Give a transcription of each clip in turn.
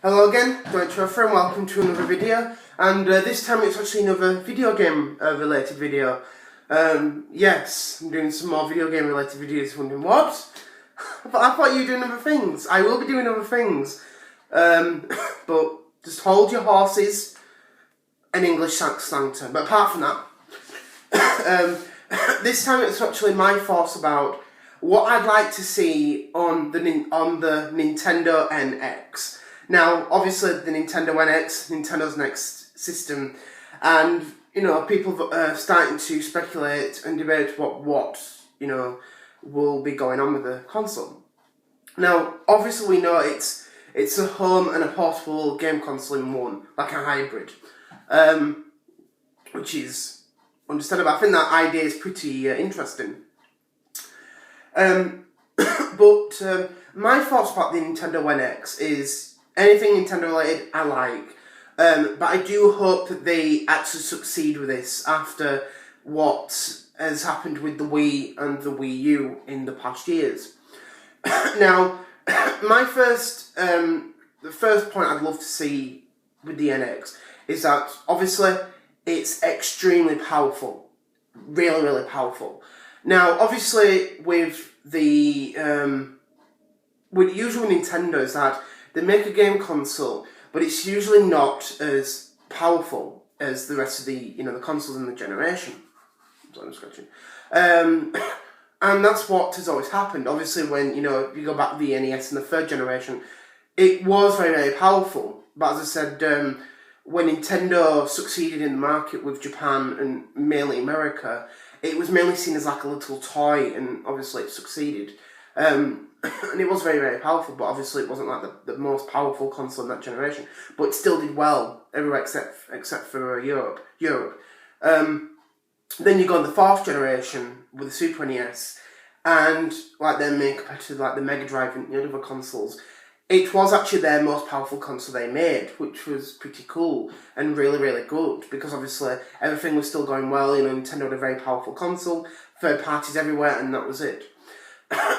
Hello again, Dwight Truffer, and welcome to another video. And this time it's actually another video game related video. Yes, I'm doing some more video game related videos. Wondering what? I thought you were doing other things. I will be doing other things. But just hold your horses, an English slang term. But apart from that, this time it's actually my thoughts about what I'd like to see on the Nintendo NX. Now, obviously, the Nintendo NX, Nintendo's next system, and people are starting to speculate and debate what will be going on with the console. Now, obviously, we know it's a home and a portable game console in one, like a hybrid, which is understandable. I think that idea is pretty interesting. But my thoughts about the Nintendo NX is anything Nintendo related I like, but I do hope that they actually succeed with this after what has happened with the Wii and the Wii U in the past years. Now, the first point I'd love to see with the NX is that obviously it's extremely powerful, really, really powerful. Now, obviously, with the usual Nintendo is that they make a game console, but it's usually not as powerful as the rest of the the consoles in the generation. Sorry, I'm scratching. And that's what has always happened. Obviously, when you go back to the NES in the third generation, it was very, very powerful. But as I said, when Nintendo succeeded in the market with Japan and mainly America, it was mainly seen as like a little toy, and obviously it succeeded. And it was very, very powerful, but obviously it wasn't like the most powerful console in that generation. But it still did well everywhere except for Europe. Then you go on the fourth generation with the Super NES, and like their main competitor, like the Mega Drive and the other consoles, it was actually their most powerful console they made, which was pretty cool and really, really good, because obviously everything was still going well. Nintendo had a very powerful console, third parties everywhere, and that was it.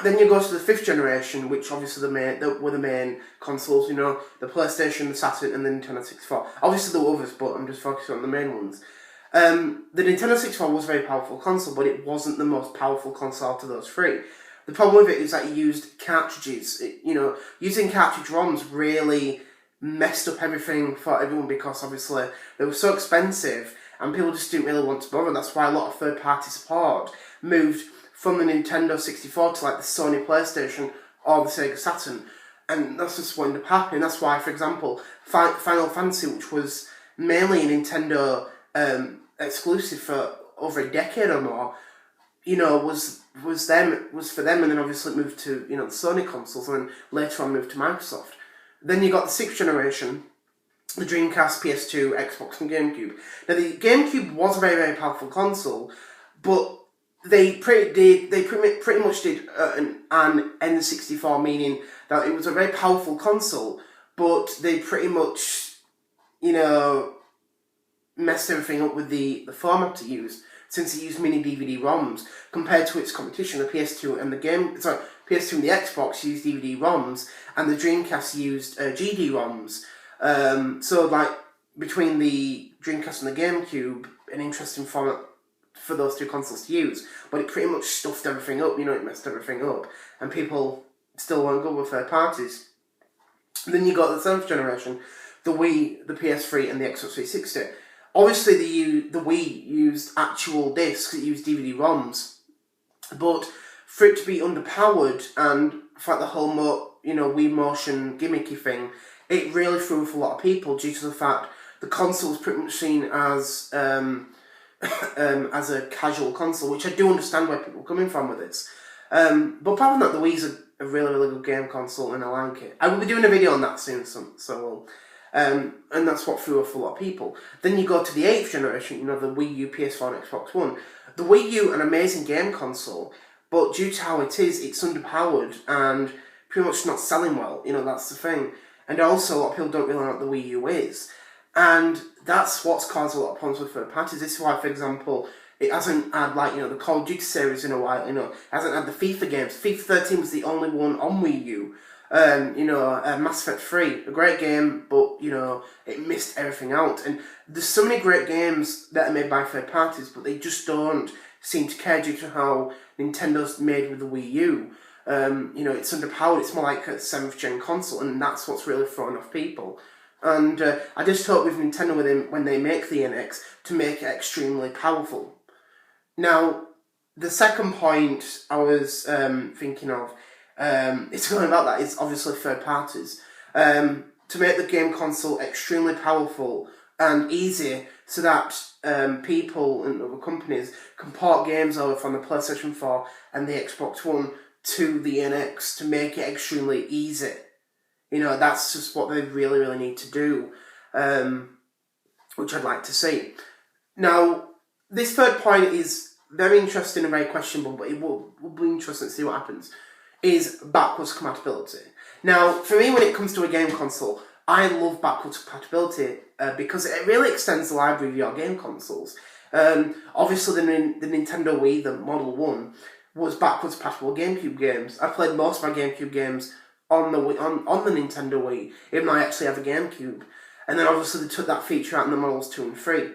Then you go to the fifth generation, which obviously were the main consoles, the PlayStation, the Saturn, and the Nintendo 64. Obviously there were others, but I'm just focusing on the main ones. The Nintendo 64 was a very powerful console, but it wasn't the most powerful console out of those three. The problem with it is that you used cartridges. Using cartridge ROMs really messed up everything for everyone, because obviously they were so expensive and people just didn't really want to bother. That's why a lot of third-party support moved from the Nintendo 64 to like the Sony PlayStation or the Sega Saturn, and that's just what ended up happening. That's why, for example, Final Fantasy, which was mainly a Nintendo exclusive for over a decade or more, was for them, and then obviously it moved to the Sony consoles, and then later on moved to Microsoft. Then you got the sixth generation, the Dreamcast, PS2, Xbox, and GameCube. Now the GameCube was a very, very powerful console, but they pretty much did an N64, meaning that it was a very powerful console, but they pretty much messed everything up with the format it used, since it used mini DVD ROMs compared to its competition, the PS2 and the PS2 and the Xbox used DVD ROMs, and the Dreamcast used GD ROMs. So like between the Dreamcast and the GameCube, an interesting format for those two consoles to use, but it pretty much stuffed everything up. It messed everything up, and people still won't go with third parties. Then you got the seventh generation, the Wii, the PS3, and the Xbox 360. Obviously, the Wii used actual discs, it used DVD ROMs, but for it to be underpowered and for the whole Wii Motion gimmicky thing, it really threw off a lot of people due to the fact the console was pretty much seen as a casual console, which I do understand where people are coming from with this. But apart from that, the Wii's a really, really good game console, and I like it. I will be doing a video on that soon, and that's what threw off a lot of people. Then you go to the 8th generation, the Wii U, PS4, and Xbox One. The Wii U, an amazing game console, but due to how it is, it's underpowered and pretty much not selling well. That's the thing. And also, a lot of people don't really know what the Wii U is. And that's what's caused a lot of problems with third parties. This is why, for example, it hasn't had the Call of Duty series in a while. It hasn't had the FIFA games. FIFA 13 was the only one on Wii U Mass Effect 3, a great game, but, it missed everything out. And there's so many great games that are made by third parties, but they just don't seem to care due to how Nintendo's made with the Wii U. It's underpowered, it's more like a 7th gen console, and that's what's really throwing off people. And I just hope with Nintendo, when they make the NX, to make it extremely powerful. Now, the second point I was thinking of, it's going about that, is obviously third parties. To make the game console extremely powerful and easy so that people and other companies can port games over from the PlayStation 4 and the Xbox One to the NX to make it extremely easy. That's just what they really, really need to do, which I'd like to see. Now, this third point is very interesting and very questionable, but it will be interesting to see what happens, is backwards compatibility. Now, for me, when it comes to a game console, I love backwards compatibility because it really extends the library of your game consoles. Obviously, the Nintendo Wii, the Model 1, was backwards compatible GameCube games. I played most of my GameCube games on the Nintendo Wii, even though I actually have a GameCube. And then obviously they took that feature out in the Models 2 and 3.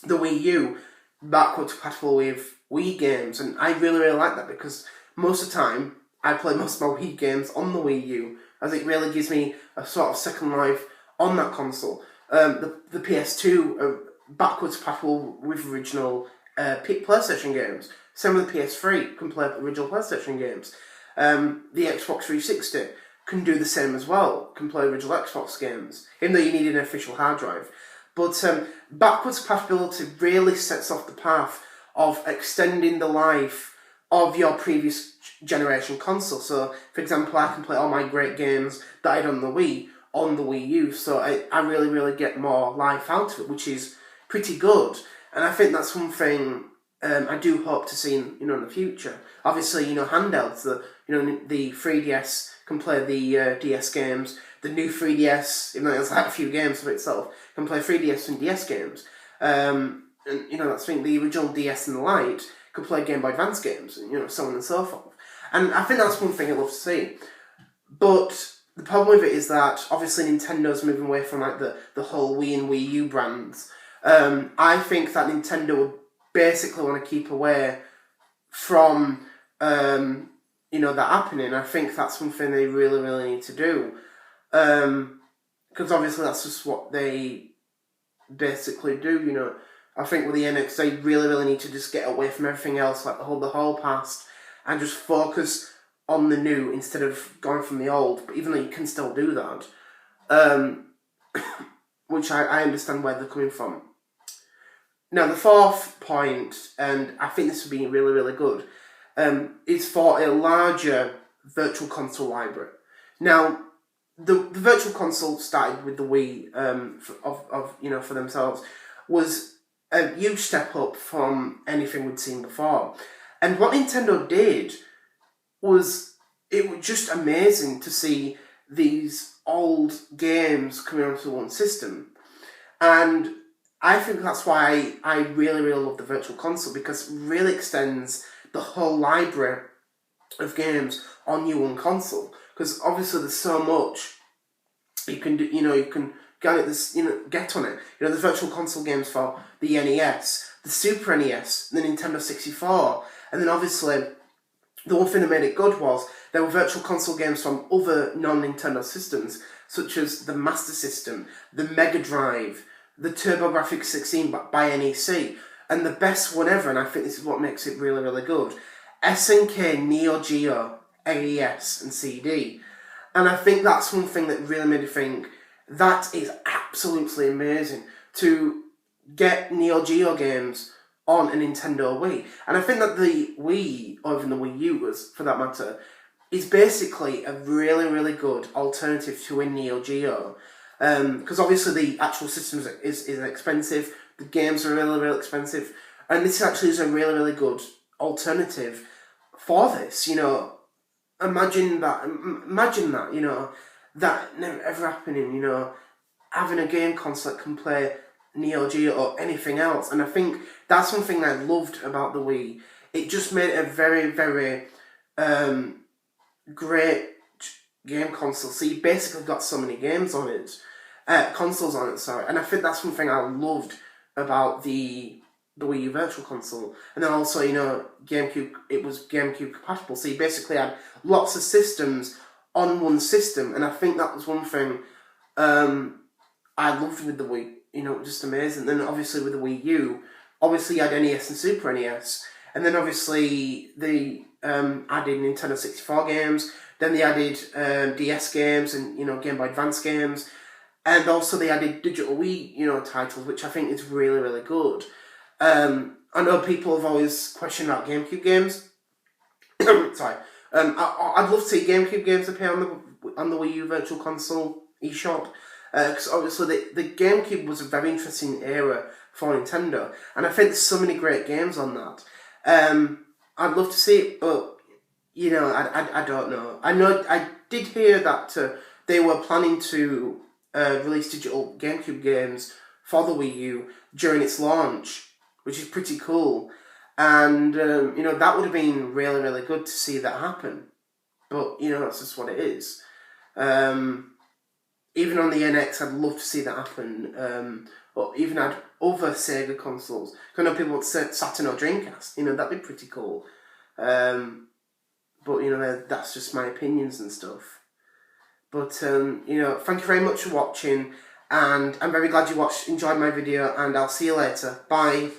The Wii U, backwards compatible with Wii games, and I really, really like that because most of the time I play most of my Wii games on the Wii U, as it really gives me a sort of second life on that console. The PS2 are backwards compatible with original PlayStation games. Same with the PS3, can play original PlayStation games. The Xbox 360 can do the same as well, can play original Xbox games, even though you need an official hard drive. But backwards compatibility really sets off the path of extending the life of your previous generation console. So, for example, I can play all my great games that I did on the Wii U, so I really, really get more life out of it, which is pretty good. And I think that's one thing I do hope to see in the future. Obviously, handhelds, the 3DS can play the DS games. The new 3DS, even though it's like a few games of itself, can play 3DS and DS games. And that's the thing, the original DS and the Lite could play Game Boy Advance games, and so on and so forth. And I think that's one thing I'd love to see. But the problem with it is that obviously Nintendo's moving away from like the whole Wii and Wii U brands. I think that Nintendo would basically want to keep away from that happening. I think that's something they really, really need to do. Because obviously that's just what they basically do, I think with the NX, they really, really need to just get away from everything else, like the whole past, and just focus on the new instead of going from the old. But even though you can still do that, which I understand where they're coming from. Now, the fourth point, and I think this would be really, really good, is for a larger virtual console library. Now, the virtual console started with the Wii for themselves, was a huge step up from anything we'd seen before. And what Nintendo did was, it was just amazing to see these old games coming onto one system. And I think that's why I really, really love the virtual console, because it really extends the whole library of games on your one console. Because obviously there's so much you can do, you can get on it. There's virtual console games for the NES, the Super NES, the Nintendo 64, and then obviously the one thing that made it good was there were virtual console games from other non-Nintendo systems, such as the Master System, the Mega Drive, the TurboGrafx 16 by NEC, and the best one ever, and I think this is what makes it really, really good, SNK Neo Geo, AES and CD. And I think that's one thing that really made me think, that is absolutely amazing to get Neo Geo games on a Nintendo Wii. And I think that the Wii, or even the Wii U, for that matter, is basically a really, really good alternative to a Neo Geo. Because obviously the actual system is expensive, the games are really, really expensive, and this actually is a really, really good alternative for this. Imagine that, that never ever happening, having a game console that can play Neo Geo or anything else. And I think that's one thing I loved about the Wii. It just made it a very, very great game console, so you basically got so many games on it, consoles on it, sorry. And I think that's one thing I loved about the Wii U Virtual Console. And then also, you know, GameCube, it was GameCube compatible, so you basically had lots of systems on one system, and I think that was one thing I loved with the Wii, you know, just amazing. Then obviously with the Wii U, obviously you had NES and Super NES, and then obviously they added Nintendo 64 games, then they added DS games and, you know, Game Boy Advance games, and also they added Digital Wii, you know, titles, which I think is really, really good. I know people have always questioned about GameCube games. Sorry. I'd love to see GameCube games appear on the Wii U Virtual Console eShop, because obviously the GameCube was a very interesting era for Nintendo, and I think there's so many great games on that. I'd love to see it, but you know, I don't know. I know I did hear that they were planning to release digital GameCube games for the Wii U during its launch, which is pretty cool. And, you know, that would have been really, really good to see that happen. But, you know, that's just what it is. Even on the NX, I'd love to see that happen. Or even add other Sega consoles. I know people would say Saturn or Dreamcast. You know, that'd be pretty cool. But, you know, that's just my opinions and stuff. But, you know, thank you very much for watching. And I'm very glad you enjoyed my video. And I'll see you later. Bye.